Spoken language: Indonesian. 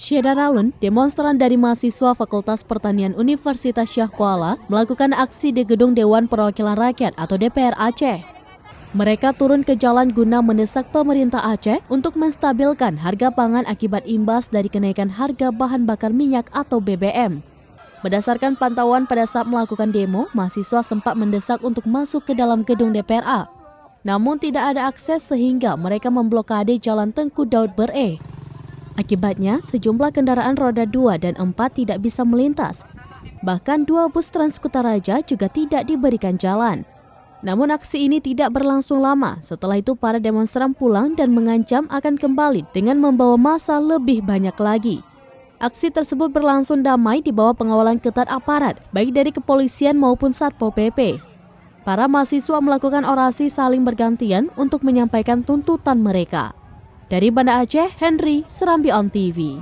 Syeda Raun, demonstran dari mahasiswa Fakultas Pertanian Universitas Syah Kuala, melakukan aksi di Gedung Dewan Perwakilan Rakyat atau DPR Aceh. Mereka turun ke jalan guna mendesak pemerintah Aceh untuk menstabilkan harga pangan akibat imbas dari kenaikan harga bahan bakar minyak atau BBM. Berdasarkan pantauan pada saat melakukan demo, mahasiswa sempat mendesak untuk masuk ke dalam gedung DPRA. Namun tidak ada akses sehingga mereka memblokade Jalan Tengku Daud Ber-E. Akibatnya, sejumlah kendaraan roda 2 dan 4 tidak bisa melintas. Bahkan 2 bus Transkutaraja juga tidak diberikan jalan. Namun aksi ini tidak berlangsung lama. Setelah itu para demonstran pulang dan mengancam akan kembali dengan membawa massa lebih banyak lagi. Aksi tersebut berlangsung damai di bawah pengawalan ketat aparat, baik dari kepolisian maupun Satpol PP. Para mahasiswa melakukan orasi saling bergantian untuk menyampaikan tuntutan mereka. Dari Banda Aceh, Henry, Serambi On TV.